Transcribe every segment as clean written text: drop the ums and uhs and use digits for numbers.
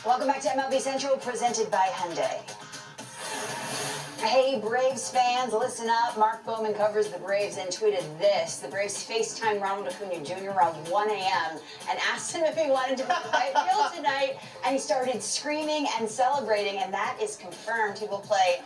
Welcome back to MLB Central, presented by Hyundai. Hey, Braves fans, listen up. Mark Bowman covers the Braves and tweeted this. The Braves FaceTime Ronald Acuna Jr. around 1 a.m. and asked him if he wanted to be in right field tonight, and he started screaming and celebrating, and that is confirmed. He will play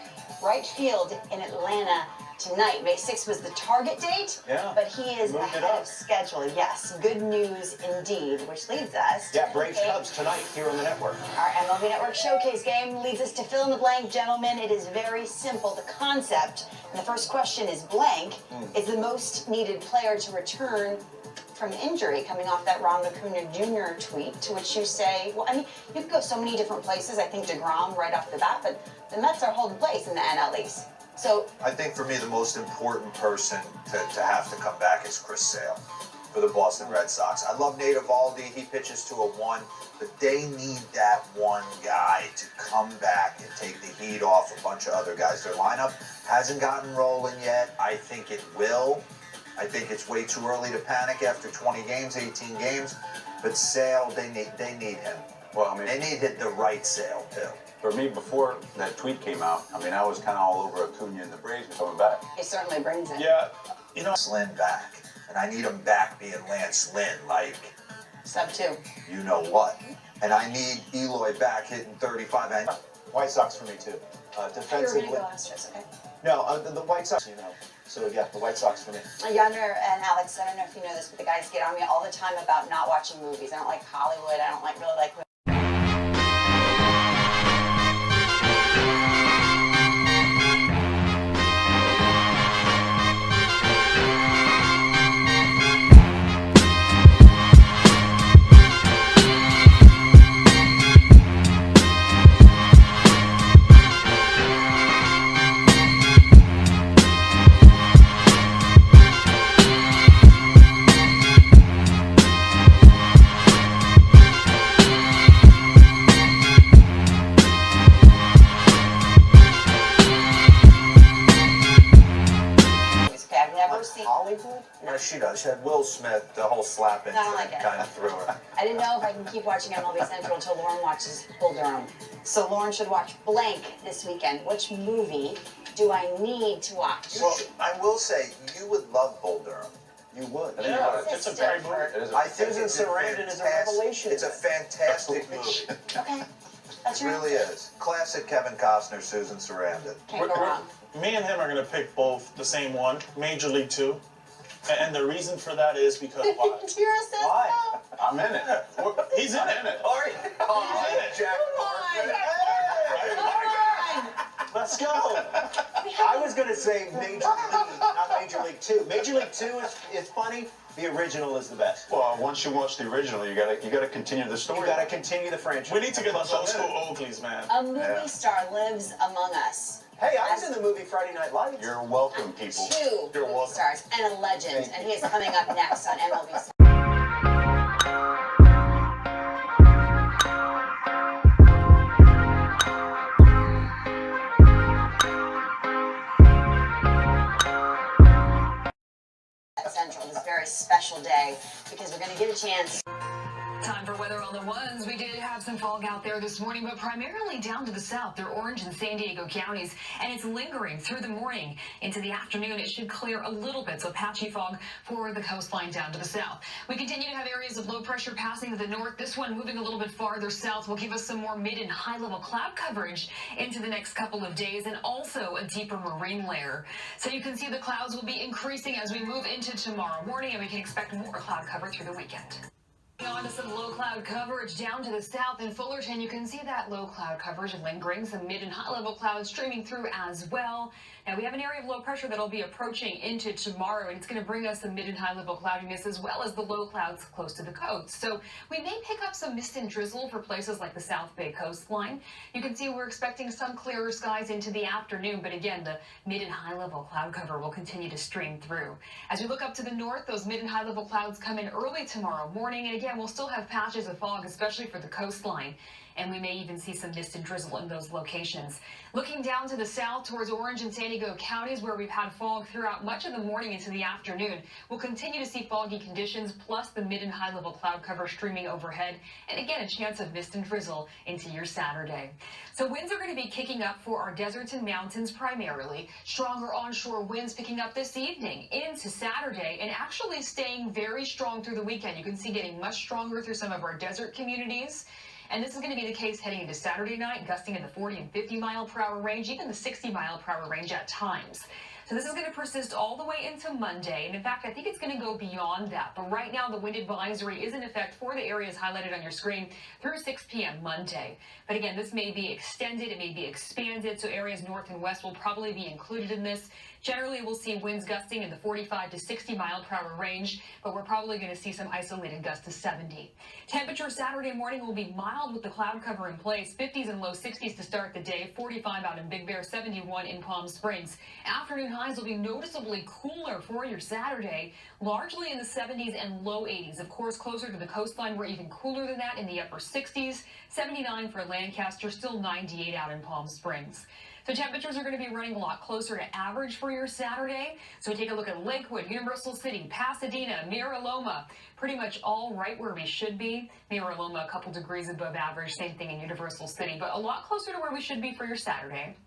right field in Atlanta tonight. May 6th was the target date, but he is ahead of schedule. Yes, good news indeed, which leads us to Braves Cubs tonight here on the network. Our MLB Network Showcase game leads us to fill in the blank, gentlemen. It is very simple. The concept, and the first question is blank, is the most needed player to return from injury, coming off that Ronald Acuna Jr. tweet, to which you say, well, I mean, you could go so many different places. I think DeGrom right off the bat, but the Mets are holding place in the NL East. So I think for me, the most important person to have to come back is Chris Sale for the Boston Red Sox. I love Nate Eovaldi. He pitches to a 1, but they need that one guy to come back and take the heat off a bunch of other guys. Their lineup hasn't gotten rolling yet. I think it will. I think it's way too early to panic after 20 games, 18 games. But Sale, they need him. Well, I mean, they need the right Sale too. For me, before that tweet came out, I mean, I was kind of all over Acuna and the Braves coming back. He certainly brings it. Yeah, you know, Lynn back, and I need him back being Lance Lynn, like sub 2. You know what? And I need Eloy back hitting 35. And White Sox for me too. Defensively. You're going to go Astros, okay? No, the White Sox, you know. So yeah, the White Sox for me. Yonder and Alex, I don't know if you know this, but the guys get on me all the time about not watching movies. I don't like Hollywood. I don't really like. Hollywood? Yeah, she does. She had Will Smith, the whole slap incident kind of threw her. I didn't know if I can keep watching MLB Central until Lauren watches Bull Durham. So Lauren should watch blank this weekend. Which movie do I need to watch? Well, I will say, you would love Bull Durham. You would. Yeah, it's a great movie. I think Susan Sarandon is a revelation. It's a fantastic movie. Okay. That's It really is. Classic Kevin Costner, Susan Sarandon. Can't go wrong. Me and him are going to pick both the same one, Major League 2. And the reason for that is because why? Tira says Why? I'm in it. He's in it. Are you? Oh, He's in it. Jack Come on. Let's go. I was going to say Major League, not Major League 2. Major League 2 is funny. The original is the best. Well, once you watch the original, you gotta continue the story. You gotta continue the franchise. We need to get those old school Oakleys, man. A movie star lives among us. Hey, I was in the movie Friday Night Lights. You're welcome, people. 2 You're movie welcome. stars and a legend, and he is coming up next on MLB. Central, this very special day, because we're going to get a chance. Time for weather on the ones. We did have some fog out there this morning, but primarily down to the south. They're Orange and San Diego counties, and it's lingering through the morning. Into the afternoon, it should clear a little bit, so patchy fog for the coastline down to the south. We continue to have areas of low pressure passing to the north. This one moving a little bit farther south will give us some more mid and high level cloud coverage into the next couple of days, and also a deeper marine layer. So you can see the clouds will be increasing as we move into tomorrow morning, and we can expect more cloud cover through the weekend. On to some low cloud coverage down to the south in Fullerton. You can see that low cloud coverage lingering, some mid and high level clouds streaming through as well. Now we have an area of low pressure that'll be approaching into tomorrow, and it's going to bring us some mid and high level cloudiness as well as the low clouds close to the coast. So we may pick up some mist and drizzle for places like the South Bay coastline. You can see we're expecting some clearer skies into the afternoon, but again, the mid and high level cloud cover will continue to stream through. As we look up to the north, those mid and high level clouds come in early tomorrow morning, and again, again, we'll still have patches of fog, especially for the coastline. And we may even see some mist and drizzle in those locations. Looking down to the south towards Orange and San Diego counties, where we've had fog throughout much of the morning into the afternoon, we'll continue to see foggy conditions, plus the mid and high level cloud cover streaming overhead. And again, a chance of mist and drizzle into your Saturday. So winds are going to be kicking up for our deserts and mountains primarily. Stronger onshore winds picking up this evening into Saturday and actually staying very strong through the weekend. You can see getting much stronger through some of our desert communities. And this is going to be the case heading into Saturday night, gusting in the 40 and 50 mile per hour range, even the 60 mile per hour range at times. So this is going to persist all the way into Monday. And in fact, I think it's going to go beyond that. But right now, the wind advisory is in effect for the areas highlighted on your screen through 6 p.m. Monday. But again, this may be extended, it may be expanded. So areas north and west will probably be included in this. Generally, we'll see winds gusting in the 45 to 60 mile per hour range, but we're probably going to see some isolated gusts to 70. Temperature Saturday morning will be mild with the cloud cover in place. 50s and low 60s to start the day. 45 out in Big Bear, 71 in Palm Springs. Afternoon highs will be noticeably cooler for your Saturday, largely in the 70s and low 80s. Of course, closer to the coastline, we're even cooler than that in the upper 60s. 79 for Lancaster, still 98 out in Palm Springs. So temperatures are going to be running a lot closer to average for your Saturday. So we take a look at Lakewood, Universal City, Pasadena, Mira Loma, pretty much all right where we should be. Mira Loma a couple degrees above average, same thing in Universal City, but a lot closer to where we should be for your Saturday.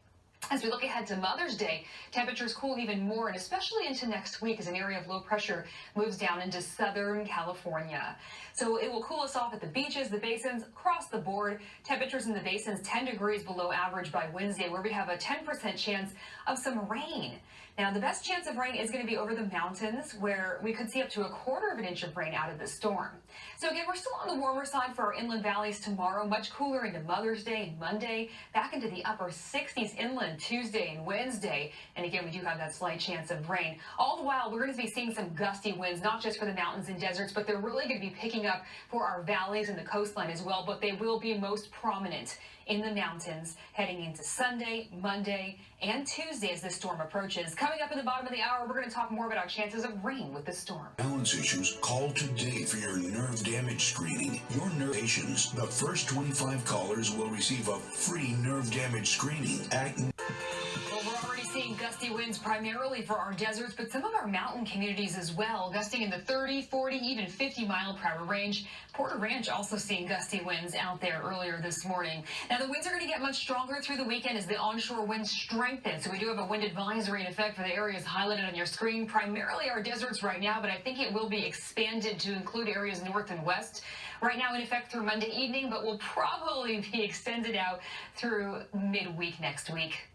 As we look ahead to Mother's Day, temperatures cool even more, and especially into next week as an area of low pressure moves down into Southern California. So it will cool us off at the beaches, the basins, across the board. Temperatures in the basins 10 degrees below average by Wednesday, where we have a 10% chance of some rain. Now, the best chance of rain is going to be over the mountains, where we could see up to 1/4 of an inch of rain out of the storm. So again, we're still on the warmer side for our inland valleys tomorrow, much cooler into Mother's Day and Monday, back into the upper 60s inland Tuesday and Wednesday. And again, we do have that slight chance of rain. All the while, we're going to be seeing some gusty winds, not just for the mountains and deserts, but they're really going to be picking up for our valleys and the coastline as well. But they will be most prominent in the mountains heading into Sunday, Monday, and Tuesday as this storm approaches. Coming up at the bottom of the hour, we're going to talk more about our chances of rain with the storm. Balance issues, call today for your nerve damage screening. Your nerve patients, the first 25 callers will receive a free nerve damage screening at Well, we're already seeing gusty winds primarily for our deserts, but some of our mountain communities as well, gusting in the 30, 40, even 50 mile per hour range. Porter Ranch also seeing gusty winds out there earlier this morning. Now, the winds are going to get much stronger through the weekend as the onshore winds strengthen. So we do have a wind advisory in effect for the areas highlighted on your screen, primarily our deserts right now, but I think it will be expanded to include areas north and west. Right now in effect through Monday evening, but will probably be extended out through midweek next week.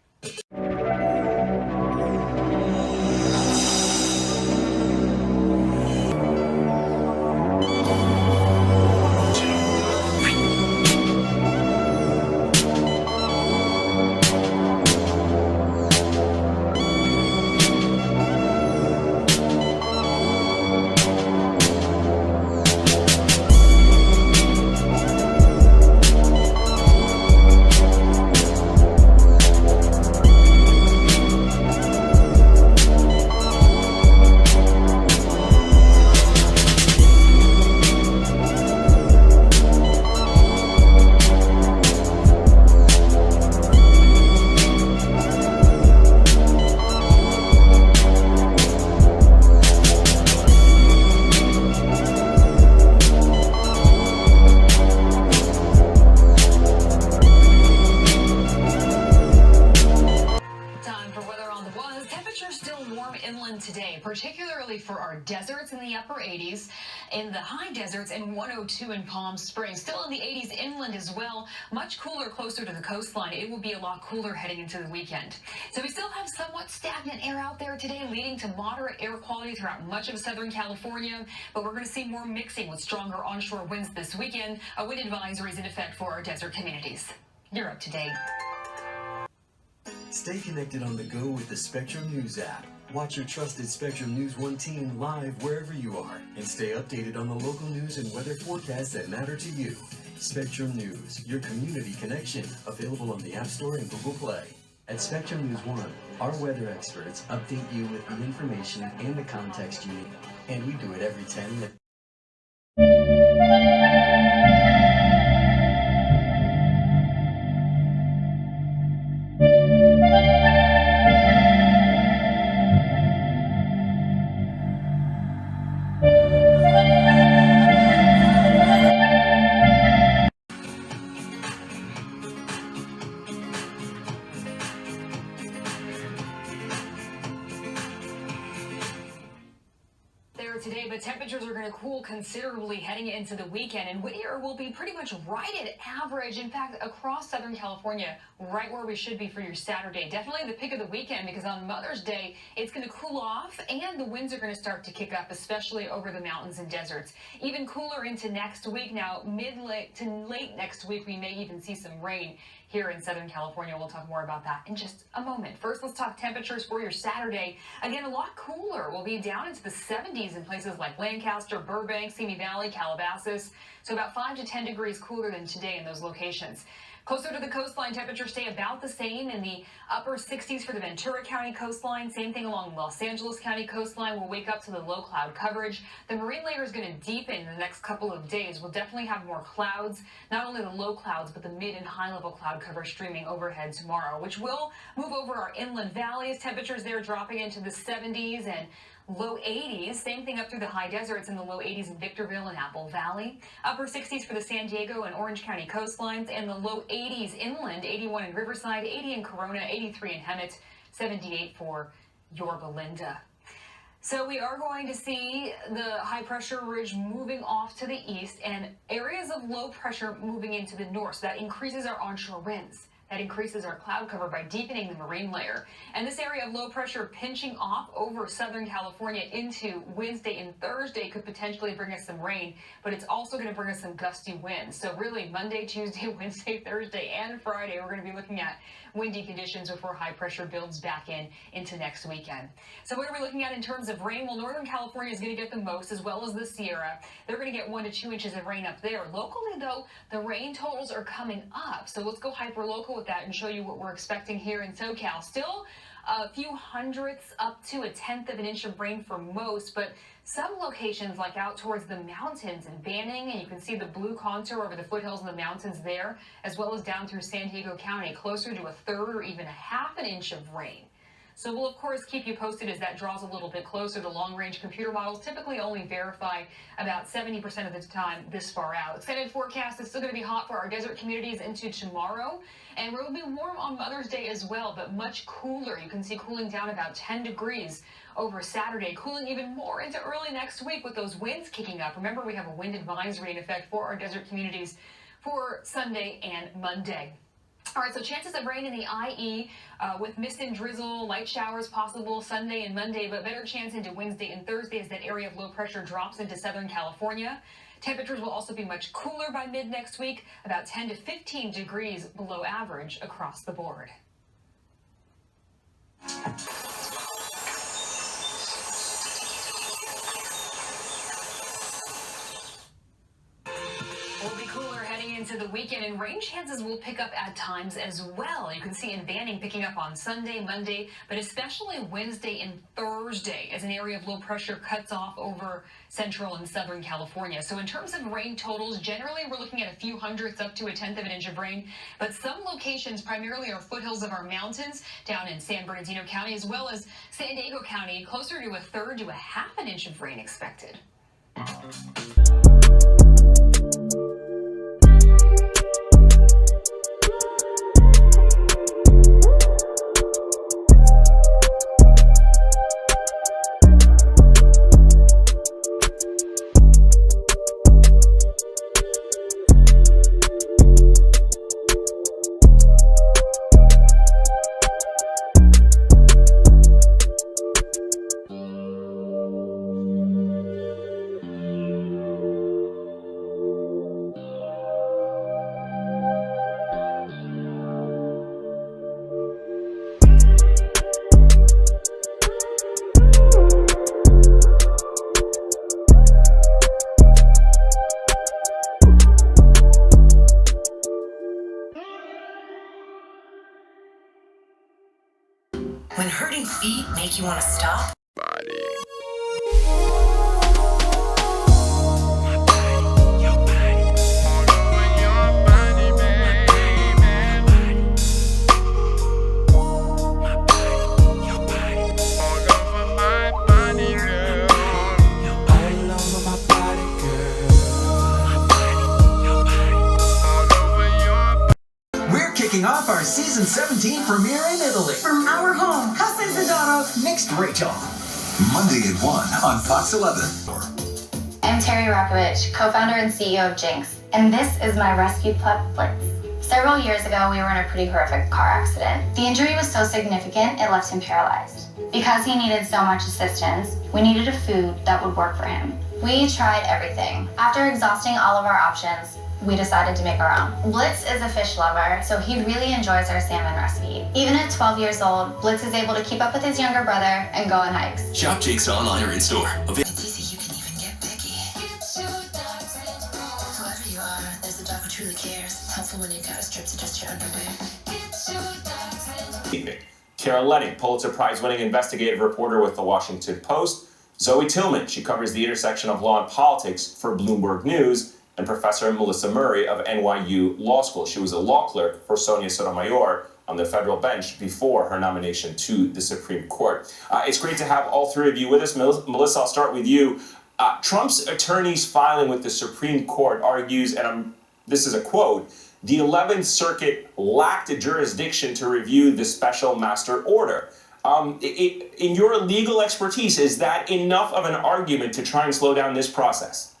Today, particularly for our deserts in the upper 80s, in the high deserts and 102 in Palm Springs. Still in the 80s inland as well, much cooler closer to the coastline. It will be a lot cooler heading into the weekend. So we still have somewhat stagnant air out there today, leading to moderate air quality throughout much of Southern California, but we're going to see more mixing with stronger onshore winds this weekend. A wind advisory is in effect for our desert communities. You're up to date. Stay connected on the go with the Spectrum News app. Watch your trusted Spectrum News 1 team live wherever you are, and stay updated on the local news and weather forecasts that matter to you. Spectrum News, your community connection, available on the App Store and Google Play. At Spectrum News 1, our weather experts update you with the information and the context you need, and we do it every 10 minutes. going to cool considerably heading into the weekend, and Whittier will be pretty much right at average. In fact, across Southern California, right where we should be for your Saturday. Definitely the pick of the weekend, because on Mother's Day, it's going to cool off and the winds are going to start to kick up, especially over the mountains and deserts. Even cooler into next week. Now, mid-late to late next week, we may even see some rain here in Southern California. We'll talk more about that in just a moment. First, let's talk temperatures for your Saturday. Again, a lot cooler. We'll be down into the 70s in places like Lancaster, Burbank, Simi Valley, Calabasas. So about 5 to 10 degrees cooler than today in those locations. Closer to the coastline, temperatures stay about the same in the upper 60s for the Ventura County coastline. Same thing along Los Angeles County coastline. We'll wake up to the low cloud coverage. The marine layer is going to deepen in the next couple of days. We'll definitely have more clouds, not only the low clouds, but the mid and high level cloud cover streaming overhead tomorrow, which will move over our inland valleys. Temperatures there dropping into the 70s and low 80s. Same thing up through the high deserts in the low 80s in Victorville and Apple Valley. Upper 60s for the San Diego and Orange County coastlines, and the low 80s inland, 81 in Riverside, 80 in Corona, 83 in Hemet, 78 for Yorba Linda. So we are going to see the high pressure ridge moving off to the east and areas of low pressure moving into the north. So that increases our onshore winds. That increases our cloud cover by deepening the marine layer. And this area of low pressure pinching off over Southern California into Wednesday and Thursday could potentially bring us some rain, but it's also going to bring us some gusty winds. So really Monday, Tuesday, Wednesday, Thursday, and Friday, we're going to be looking at windy conditions before high pressure builds back into next weekend. So what are we looking at in terms of rain? Well, Northern California is going to get the most, as well as the Sierra. They're going to get 1 to 2 inches of rain up there. Locally, though, the rain totals are coming up. So let's go hyper local with that and show you what we're expecting here in SoCal. Still a few hundredths up to 1/10 of an inch of rain for most, but some locations like out towards the mountains in Banning, and you can see the blue contour over the foothills of the mountains there, as well as down through San Diego County, closer to 1/3 or even 1/2 inch of rain. So we'll, of course, keep you posted as that draws a little bit closer. The long-range computer models typically only verify about 70% of the time this far out. Extended forecast is still going to be hot for our desert communities into tomorrow, and we'll be warm on Mother's Day as well, but much cooler. You can see cooling down about 10 degrees over Saturday, cooling even more into early next week with those winds kicking up. Remember, we have a wind advisory in effect for our desert communities for Sunday and Monday. All right, so chances of rain in the IE with mist and drizzle, light showers possible Sunday and Monday, but better chance into Wednesday and Thursday as that area of low pressure drops into Southern California. Temperatures will also be much cooler by mid next week, about 10 to 15 degrees below average across the board. We'll be cooler heading into the weekend, and rain chances will pick up at times as well. You can see in Banning picking up on Sunday, Monday, but especially Wednesday and Thursday as an area of low pressure cuts off over Central and Southern California. So in terms of rain totals, generally we're looking at a few hundredths up to 1/10 of an inch of rain, but some locations, primarily our foothills of our mountains down in San Bernardino County, as well as San Diego County, closer to 1/3 to 1/2 an inch of rain expected. When hurting feet make you want to stop. Off our season 17 premiere in Italy. From our home, Casa Isidoro, Mixed Rachel. Monday at 1 on Fox 11. and Terry Rakovich, co-founder and CEO of Jinx, and this is my rescue pup, Blitz. Several years ago, we were in a pretty horrific car accident. The injury was so significant, it left him paralyzed. Because he needed so much assistance, we needed a food that would work for him. We tried everything. After exhausting all of our options, we decided to make our own. Blitz is a fish lover, so he really enjoys our salmon recipe. Even at 12 years old, Blitz is able to keep up with his younger brother and go on hikes. Shop Jinx online or in-store. It's easy, you can even get picky. Whoever you are, there's a dog who truly cares. Helpful when you got a strip to just your underwear. Evening. Carol Leonnig, Pulitzer Prize-winning investigative reporter with The Washington Post. Zoe Tillman, she covers the intersection of law and politics for Bloomberg News. And Professor Melissa Murray of NYU Law School. She was a law clerk for Sonia Sotomayor on the federal bench before her nomination to the Supreme Court. It's great to have all three of you with us. Melissa, I'll start with you. Trump's attorney's filing with the Supreme Court argues, and this is a quote, the 11th Circuit lacked a jurisdiction to review the special master order. In your legal expertise, is that enough of an argument to try and slow down this process?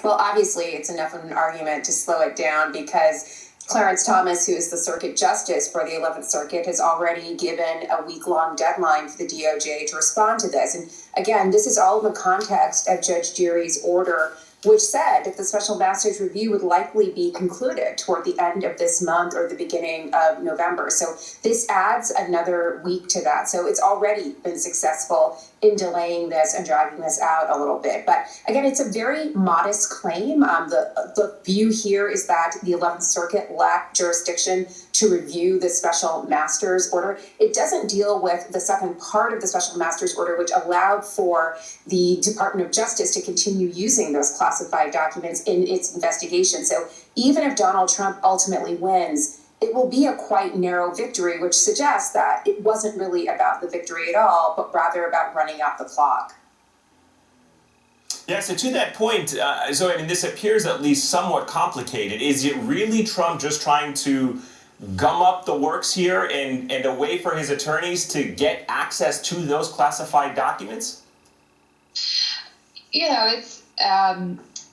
Well, obviously, it's enough of an argument to slow it down because Clarence Thomas, who is the circuit justice for the 11th Circuit, has already given a week-long deadline for the DOJ to respond to this. And again, this is all in the context of Judge Jury's order, which said if the special master's review would likely be concluded toward the end of this month or the beginning of November. So this adds another week to that. So it's already been successful in delaying this and dragging this out a little bit. But again, it's a very modest claim. The view here is that the 11th Circuit lacked jurisdiction to review the special master's order. It doesn't deal with the second part of the special master's order, which allowed for the Department of Justice to continue using those classified documents in its investigation. So even if Donald Trump ultimately wins, it will be a quite narrow victory, which suggests that it wasn't really about the victory at all, but rather about running out the clock. Yeah, so to that point, Zoe, I mean, this appears at least somewhat complicated. Is it really Trump just trying to gum up the works here and a way for his attorneys to get access to those classified documents? You know, it's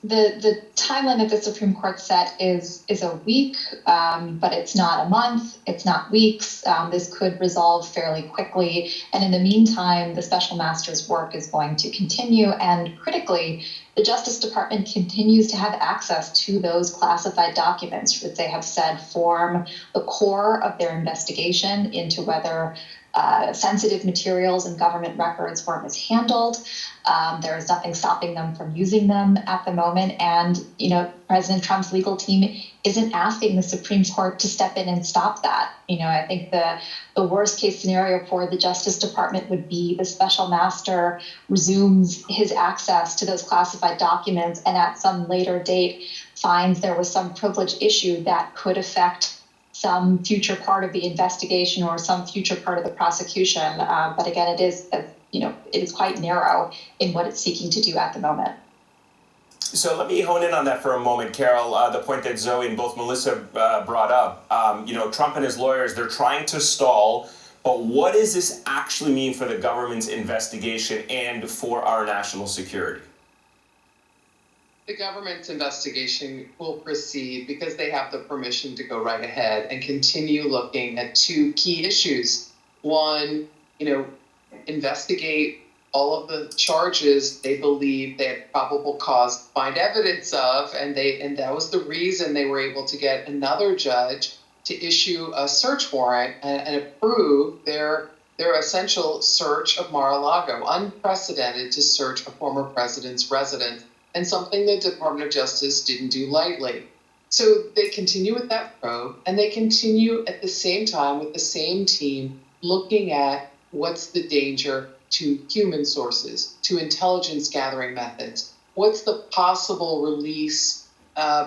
the time limit the Supreme Court set is a week, but it's not a month, it's not weeks. This could resolve fairly quickly. And in the meantime, the special master's work is going to continue. And critically, the Justice Department continues to have access to those classified documents, which they have said form the core of their investigation into whether sensitive materials and government records were mishandled. There is nothing stopping them from using them at the moment. And, you know, President Trump's legal team isn't asking the Supreme Court to step in and stop that. You know, I think the worst case scenario for the Justice Department would be the special master resumes his access to those classified documents and at some later date finds there was some privilege issue that could affect some future part of the investigation or some future part of the prosecution. But again, it is, it is quite narrow in what it's seeking to do at the moment. So let me hone in on that for a moment, Carol. The point that Zoe and both Melissa brought up. Trump and his lawyers, they're trying to stall. But what does this actually mean for the government's investigation and for our national security? The government's investigation will proceed because they have the permission to go right ahead and continue looking at two key issues. One, investigate all of the charges they believe they had probable cause to find evidence of, and that was the reason they were able to get another judge to issue a search warrant and approve their essential search of Mar-a-Lago, unprecedented to search a former president's residence, and something the Department of Justice didn't do lightly. So they continue with that probe, and they continue at the same time with the same team looking at what's the danger to human sources, to intelligence gathering methods. What's the possible release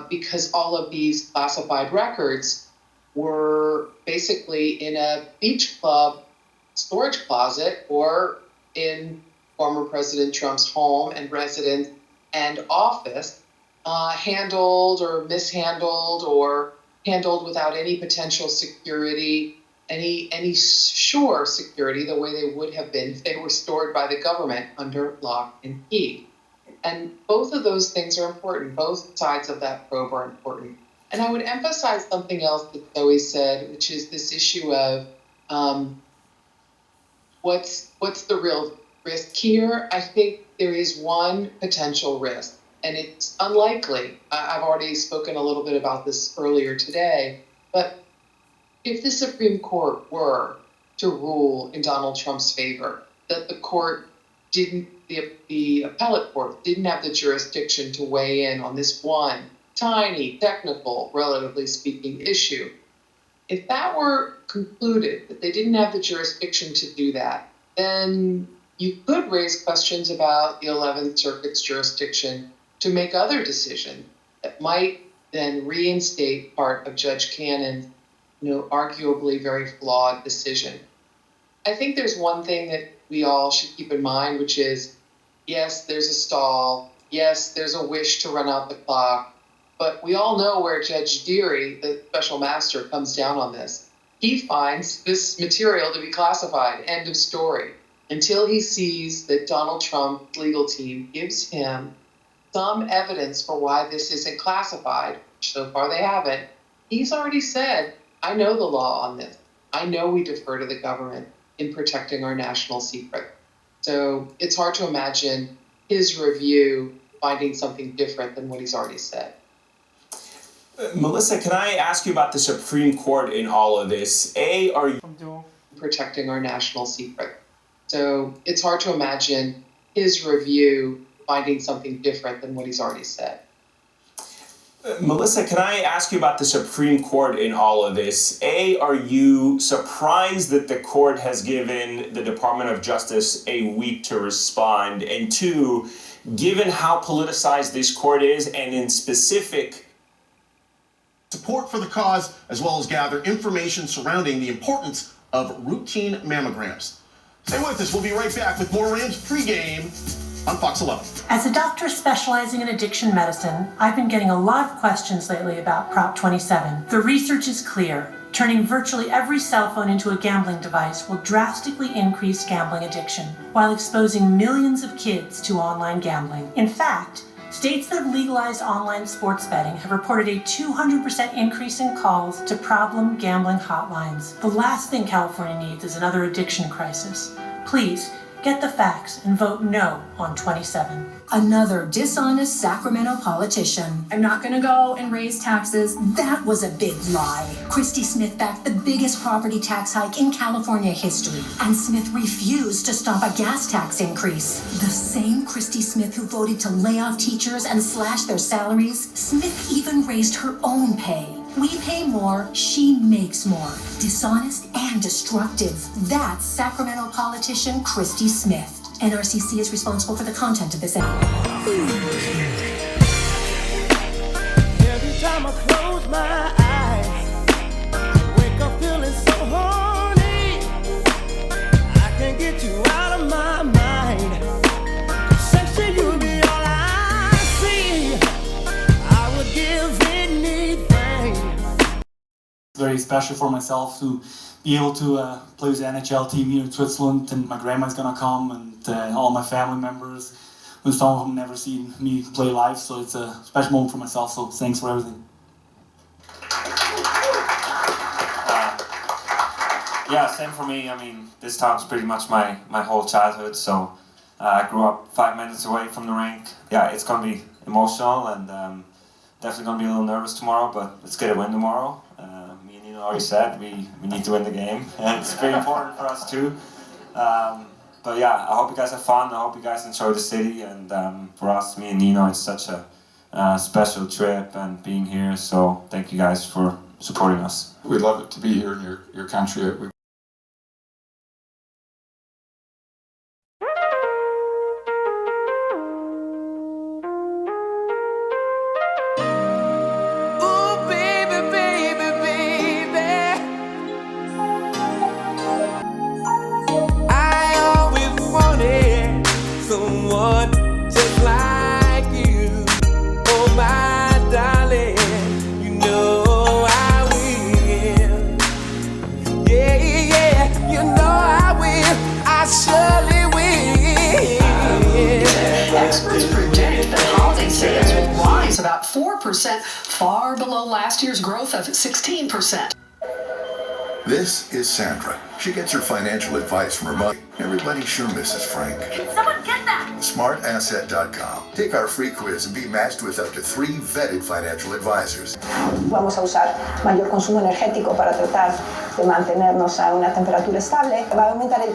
because all of these classified records were basically in a beach club storage closet or in former President Trump's home and residence and office, handled or mishandled or handled without any potential security, any sure security, the way they would have been if they were stored by the government under lock and key. And both of those things are important. Both sides of that probe are important. And I would emphasize something else that Zoe said, which is this issue of what's the real risk here? I think there is one potential risk, and it's unlikely. I've already spoken a little bit about this earlier today, but if the Supreme Court were to rule in Donald Trump's favor, that the court the appellate court didn't have the jurisdiction to weigh in on this one tiny, technical, relatively speaking, issue. If that were concluded, that they didn't have the jurisdiction to do that, then you could raise questions about the 11th Circuit's jurisdiction to make other decisions that might then reinstate part of Judge Cannon's, arguably very flawed decision. I think there's one thing that we all should keep in mind, which is, yes, there's a stall. Yes, there's a wish to run out the clock. But we all know where Judge Deary, the special master, comes down on this. He finds this material to be classified, end of story, until he sees that Donald Trump's legal team gives him some evidence for why this isn't classified, which so far they haven't. He's already said, I know the law on this. I know we defer to the government in protecting our national secret. So it's hard to imagine his review finding something different than what he's already said. Melissa, can I ask you about the Supreme Court in all of this? Are you protecting our national secret? So it's hard to imagine his review finding something different than what he's already said. Melissa, can I ask you about the Supreme Court in all of this? Are you surprised that the court has given the Department of Justice a week to respond? And two, given how politicized this court is, and in specific, support for the cause, as well as gather information surrounding the importance of routine mammograms. Stay with us. We'll be right back with more Rams pregame on Fox 11. As a doctor specializing in addiction medicine, I've been getting a lot of questions lately about Prop 27. The research is clear. Turning virtually every cell phone into a gambling device will drastically increase gambling addiction, while exposing millions of kids to online gambling. In fact, states that have legalized online sports betting have reported a 200% increase in calls to problem gambling hotlines. The last thing California needs is another addiction crisis. Please, get the facts and vote no on 27. Another dishonest Sacramento politician. I'm not gonna go and raise taxes. That was a big lie. Christy Smith backed the biggest property tax hike in California history, and Smith refused to stop a gas tax increase. The same Christy Smith who voted to lay off teachers and slash their salaries, Smith even raised her own pay. We pay more, she makes more. Dishonest and destructive. That's Sacramento politician Christy Smith. NRCC is responsible for the content of this episode. Every time I close my eyes, I wake up feeling so horny. I can't get you out of my mind. Sexy, you be all I see. I would give anything. Very special for myself to be able to play with the NHL team here in Switzerland, and my grandma's gonna come, and all my family members, with some of them never seen me play live, so it's a special moment for myself, so thanks for everything. Yeah, same for me. I mean, this town's pretty much my whole childhood, so I grew up 5 minutes away from the rink. Yeah, it's gonna be emotional, and definitely gonna be a little nervous tomorrow, but let's get a win tomorrow. Me and Nino already said we need to win the game, and it's very important for us too. But yeah, I hope you guys have fun. I hope you guys enjoy the city, and for us, me and Nino, it's such a special trip and being here. So thank you guys for supporting us. We'd love it to be here in your country. Yeah. 4%, far below last year's growth of 16%. This is Sandra. She gets her financial advice from her mother. Everybody sure misses Frank. Can someone get that? SmartAsset.com. Take our free quiz and be matched with up to 3 vetted financial advisors. Vamos a usar mayor consumo energético para tratar de mantenernos a una temperatura estable. Va a aumentar el